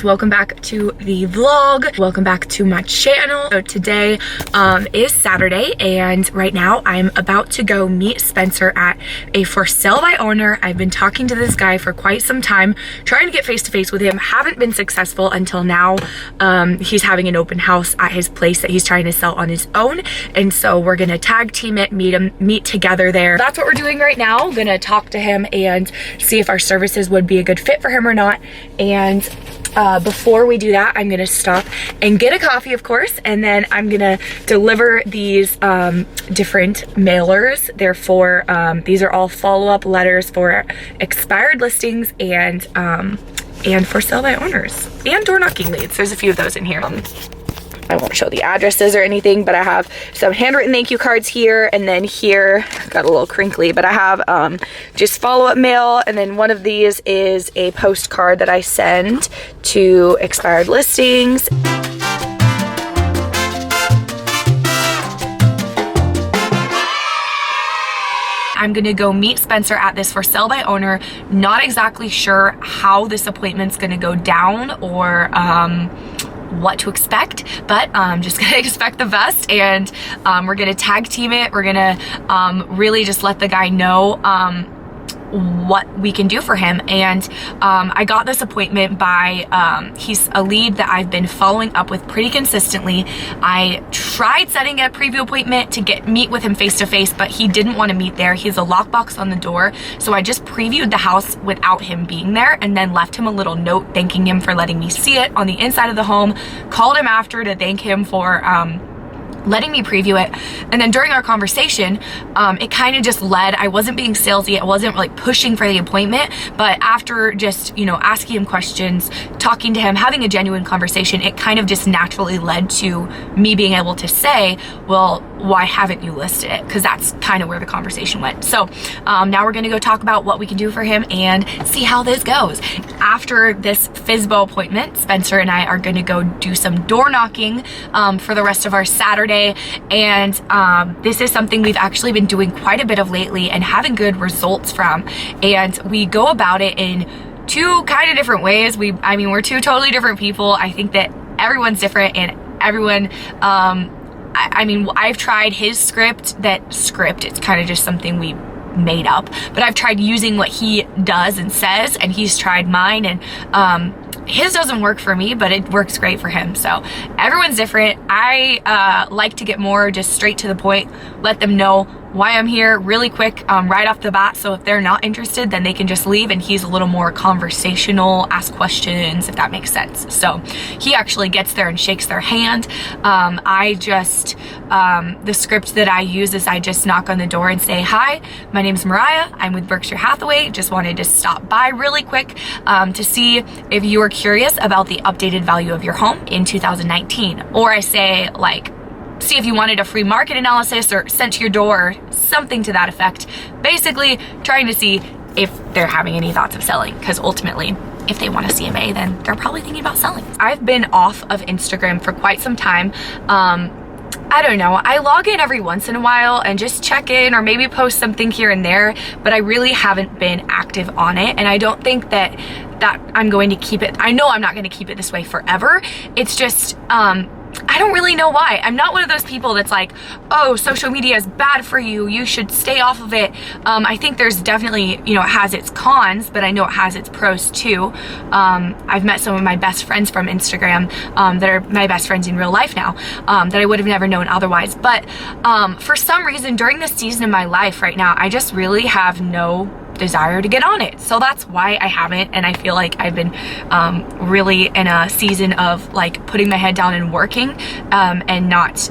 welcome back to the vlog. Welcome back to my channel. So today is Saturday, and right now I'm about to go meet Spencer at a for sale by owner. I've been talking to this guy for quite some time, trying to get face to face with him. Haven't been successful until now. He's having an open house at his place that he's trying to sell on his own, and so we're gonna tag team it, meet together there. That's what we're doing right now. Gonna talk to him and see if our services would be a good fit for him or not. And before we do that, I'm gonna stop and get a coffee, of course, and then I'm gonna deliver these different mailers. Therefore, these are all follow-up letters for expired listings and for sale by owners and door knocking leads. There's a few of those in here. I won't show the addresses or anything, but I have some handwritten thank you cards here, and then here, got a little crinkly, but I have just follow-up mail, and then one of these is a postcard that I send to expired listings. I'm gonna go meet Spencer at this for sale by owner. Not exactly sure how this appointment's gonna go down or what to expect, but I'm just gonna expect the best, and we're gonna tag team it. We're gonna really just let the guy know what we can do for him. And I got this appointment by he's a lead that I've been following up with pretty consistently. I tried setting a preview appointment to meet with him face to face, but he didn't want to meet there. He has a lockbox on the door, so I just previewed the house without him being there, and then left him a little note thanking him for letting me see it on the inside of the home. Called him after to thank him for letting me preview it. And then during our conversation, it kind of just led, I wasn't being salesy, I wasn't like pushing for the appointment, but after just, you know, asking him questions, talking to him, having a genuine conversation, it kind of just naturally led to me being able to say, well, why haven't you listed it? Because that's kind of where the conversation went. So now we're gonna go talk about what we can do for him and see how this goes. After this FSBO appointment, Spencer and I are gonna go do some door knocking for the rest of our Saturday. And this is something we've actually been doing quite a bit of lately and having good results from. And we go about it in two kind of different ways. I mean, we're two totally different people. I think that everyone's different, and everyone, I mean, I've tried his script, it's kind of just something we made up, but I've tried using what he does and says, and he's tried mine, and his doesn't work for me, but it works great for him. So everyone's different. I like to get more just straight to the point, let them know why I'm here really quick, right off the bat. So if they're not interested, then they can just leave, and he's a little more conversational, ask questions, if that makes sense. So he actually gets there and shakes their hand. I just, the script that I use is I just knock on the door and say, hi, my name's Mariah. I'm with Berkshire Hathaway. Just wanted to stop by really quick to see if you are curious about the updated value of your home in 2019. Or I say, like, see if you wanted a free market analysis or sent to your door, something to that effect. Basically trying to see if they're having any thoughts of selling, because ultimately, if they want a CMA, then they're probably thinking about selling. I've been off of Instagram for quite some time. I don't know, I log in every once in a while and just check in or maybe post something here and there, but I really haven't been active on it, and I don't think that I'm going to keep it. I know I'm not going to keep it this way forever. It's just, I don't really know why. I'm not one of those people that's like, oh, social media is bad for you, you should stay off of it. I think there's definitely, you know, it has its cons, but I know it has its pros too. I've met some of my best friends from Instagram that are my best friends in real life now, that I would have never known otherwise. But for some reason, during this season of my life right now, I just really have no desire to get on it. So that's why I haven't, and I feel like I've been really in a season of like putting my head down and working and not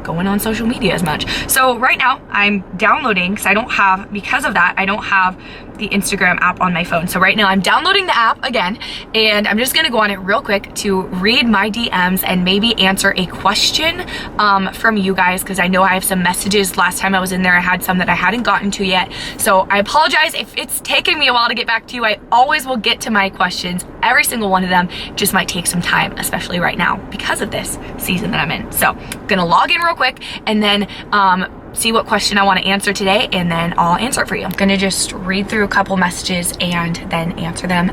going on social media as much. So right now I'm downloading, because of that I don't have the Instagram app on my phone. So right now I'm downloading the app again, and I'm just gonna go on it real quick to read my DMs and maybe answer a question from you guys, because I know I have some messages. Last time I was in there I had some that I hadn't gotten to yet, so I apologize if it's taken me a while to get back to you. I always will get to my questions, every single one of them. Just might take some time, especially right now because of this season that I'm in. So I'm gonna log in real quick and then see what question I want to answer today, and then I'll answer it for you. I'm gonna just read through a couple messages and then answer them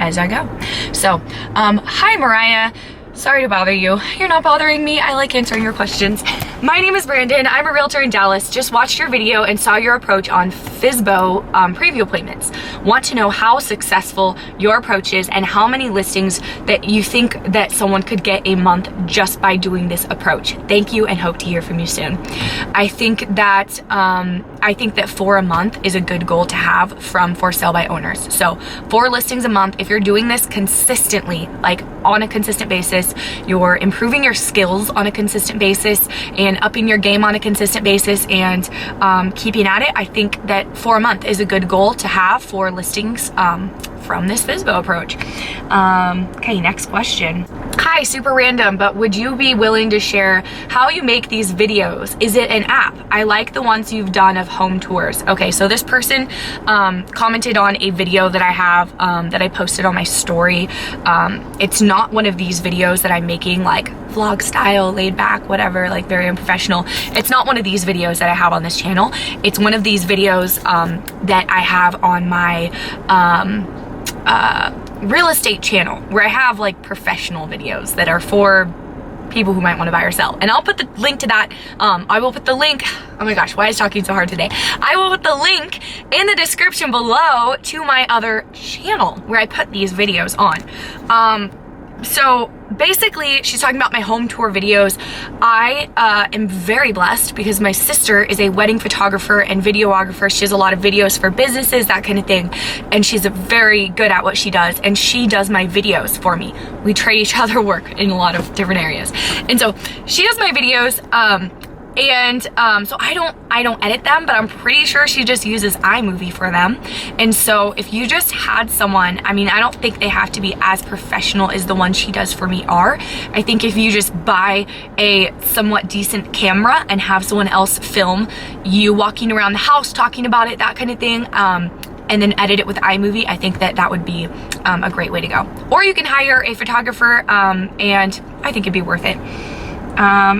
as I go. So, hi Mariah. Sorry to bother you. You're not bothering me. I like answering your questions. My name is Brandon. I'm a realtor in Dallas. Just watched your video and saw your approach on FSBO preview appointments. Want to know how successful your approach is and how many listings that you think that someone could get a month just by doing this approach. Thank you and hope to hear from you soon. I think that for a month is a good goal to have from for sale by owners. So 4 listings a month. If you're doing this consistently, like on a consistent basis, you're improving your skills on a consistent basis and upping your game on a consistent basis and keeping at it, I think that for a month is a good goal to have for listings from this FSBO approach. Okay, next question. Hi, super random, but would you be willing to share how you make these videos? Is it an app? I like the ones you've done of home tours. Okay, so this person commented on a video that I have that I posted on my story. It's not one of these videos that I'm making like vlog style, laid back, whatever, like very unprofessional. It's not one of these videos that I have on this channel. It's one of these videos that I have on my real estate channel where I have like professional videos that are for people who might want to buy or sell. And I'll put the link to that. I will put the link, oh my gosh, why is talking so hard today? I will put the link in the description below to my other channel where I put these videos on. So basically she's talking about my home tour videos. I am very blessed because my sister is a wedding photographer and videographer. She has a lot of videos for businesses, that kind of thing. And she's very good at what she does. And she does my videos for me. We trade each other work in a lot of different areas. And so she does my videos. So I don't edit them, but I'm pretty sure she just uses iMovie for them. And so if you just had someone, I mean, I don't think they have to be as professional as the ones she does for me are. I think if you just buy a somewhat decent camera and have someone else film you walking around the house talking about it, that kind of thing, and then edit it with iMovie, I think that that would be a great way to go. Or you can hire a photographer, and I think it'd be worth it.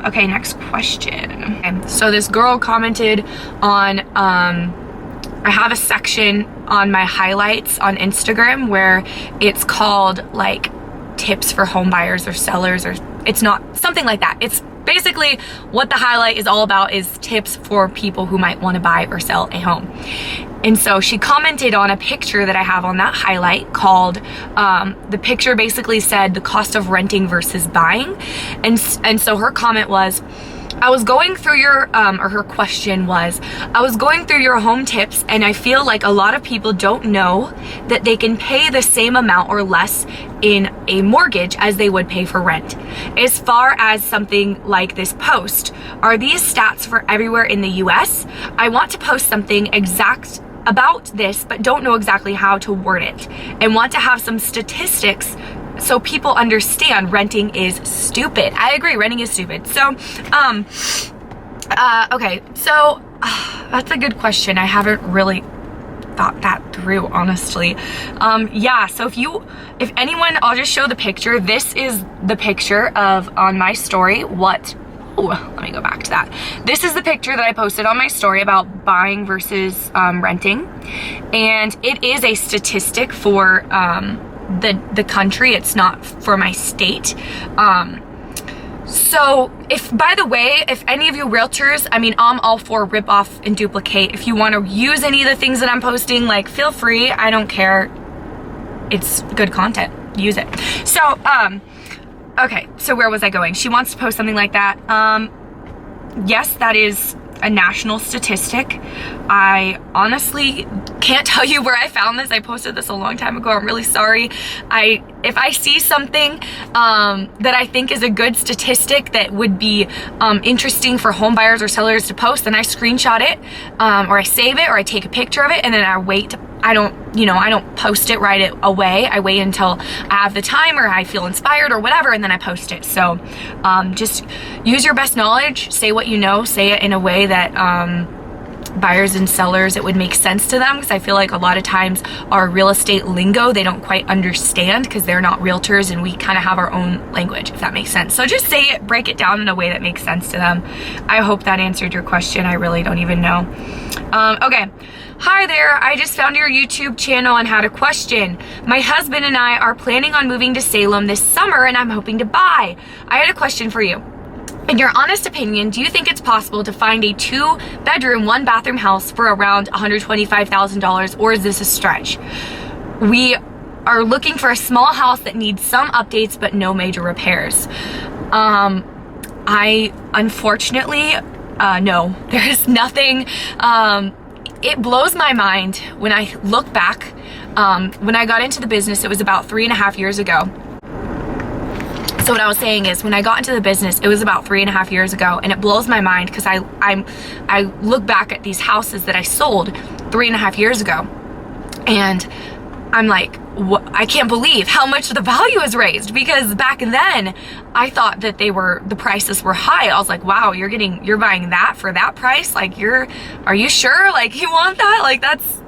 Okay, next question. Okay, so this girl commented on, I have a section on my highlights on Instagram where it's called like tips for home buyers or sellers, or it's not something like that. It's basically what the highlight is all about is tips for people who might want to buy or sell a home. And so she commented on a picture that I have on that highlight called, the picture basically said the cost of renting versus buying. And so her comment was, I was going through your, or her question was, I was going through your home tips and I feel like a lot of people don't know that they can pay the same amount or less in a mortgage as they would pay for rent. As far as something like this post, are these stats for everywhere in the US? I want to post something exact about this, but don't know exactly how to word it and want to have some statistics so people understand renting is stupid. I agree, renting is stupid. So, okay, so that's a good question. I haven't really thought that through, honestly. Yeah, so if anyone, I'll just show the picture. This is the picture of, on my story, let me go back to that. This is the picture that I posted on my story about buying versus renting. And it is a statistic for the country. It's not for my state. So by the way, if any of you realtors, I mean, I'm all for rip off and duplicate. If you want to use any of the things that I'm posting, like feel free, I don't care. It's good content, use it. So, okay, so where was I going? She wants to post something like that. Yes, that is a national statistic. I honestly can't tell you where I found this. I posted this a long time ago. I'm really sorry. If I see something that I think is a good statistic that would be interesting for home buyers or sellers to post, then I screenshot it, or I save it, or I take a picture of it, and then I wait. I don't post it right away. I wait until I have the time or I feel inspired or whatever, and then I post it. So just use your best knowledge, say what you know, say it in a way that buyers and sellers, it would make sense to them, because I feel like a lot of times our real estate lingo they don't quite understand because they're not realtors and we kind of have our own language, if that makes sense. So just say it, break it down in a way that makes sense to them. I hope that answered your question. I really don't even know. Okay. Hi there, I just found your YouTube channel and had a question. My husband and I are planning on moving to Salem this summer and I'm hoping to buy. I had a question for you. In your honest opinion, do you think it's possible to find a 2-bedroom, 1-bathroom house for around $125,000, or is this a stretch? We are looking for a small house that needs some updates but no major repairs. I unfortunately, no, there is nothing. It blows my mind when I look back. When I got into the business, it was about 3.5 years ago. So what I was saying is, when I got into the business, it was about 3.5 years ago, and it blows my mind because I look back at these houses that I sold 3.5 years ago, and I'm like, I can't believe how much the value has raised, because back then I thought that the prices were high. I was like, wow, you're buying that for that price? Like, are you sure? Like, you want that? Like, that's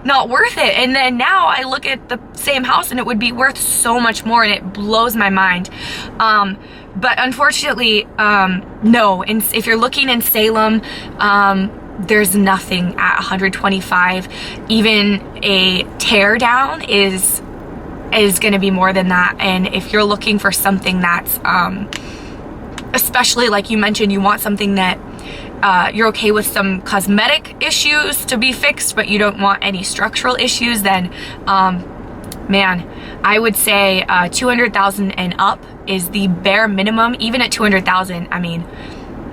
not worth it. And then now I look at the same house and it would be worth so much more, and it blows my mind. But unfortunately, no. And if you're looking in Salem, there's nothing at 125. Even a tear down is going to be more than that. And if you're looking for something that's especially like you mentioned, you want something that you're okay with some cosmetic issues to be fixed, but you don't want any structural issues, then man, I would say 200,000 and up is the bare minimum. Even at 200,000, I mean,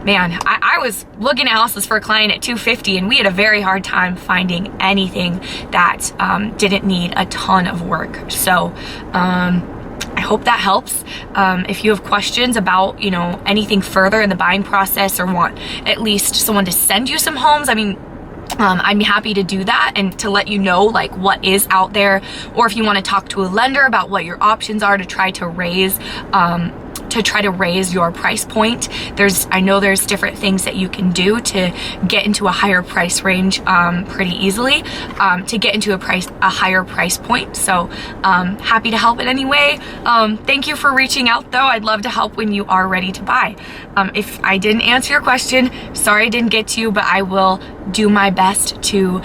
man, I was looking at houses for a client at 250, and we had a very hard time finding anything that didn't need a ton of work. So I hope that helps. If you have questions about, anything further in the buying process, or want at least someone to send you some homes, I mean, I'm happy to do that and to let you know like what is out there. Or if you want to talk to a lender about what your options are to try to raise your price point, I know there's different things that you can do to get into a higher price range pretty easily, to get into a higher price point. So happy to help in any way. Thank you for reaching out though. I'd love to help when you are ready to buy. If I didn't answer your question, sorry I didn't get to you, but I will do my best to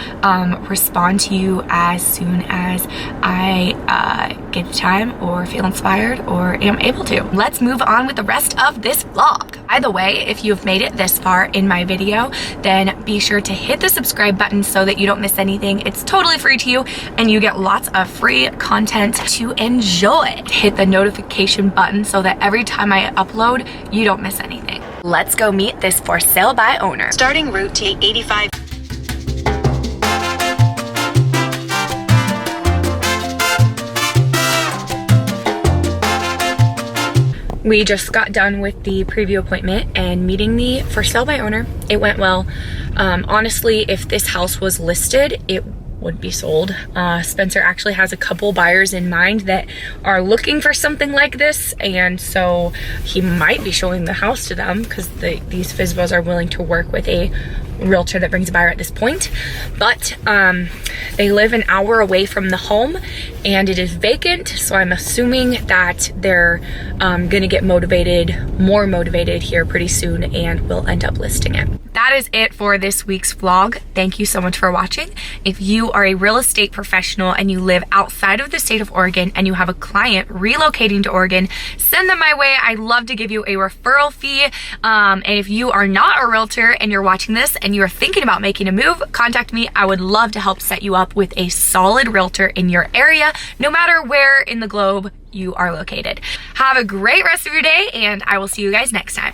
respond to you as soon as I get the time or feel inspired or am able to. Let's move on with the rest of this vlog. By the way, if you've made it this far in my video, then be sure to hit the subscribe button so that you don't miss anything. It's totally free to you and you get lots of free content to enjoy. Hit the notification button so that every time I upload, you don't miss anything. Let's go meet this for sale by owner. Starting route to 85. We just got done with the preview appointment and meeting the for sale by owner. It went well. Honestly, if this house was listed, it would be sold. Spencer actually has a couple buyers in mind that are looking for something like this, and so he might be showing the house to them because these FSBOs are willing to work with a realtor that brings a buyer at this point. But they live an hour away from the home and it is vacant, so I'm assuming that they're gonna get more motivated here pretty soon and will end up listing it. That is it for this week's vlog. Thank you so much for watching. If you are a real estate professional and you live outside of the state of Oregon and you have a client relocating to Oregon, send them my way. I'd love to give you a referral fee. And if you are not a realtor and you're watching this and you are thinking about making a move, contact me. I would love to help set you up with a solid realtor in your area, no matter where in the globe you are located. Have a great rest of your day, and I will see you guys next time.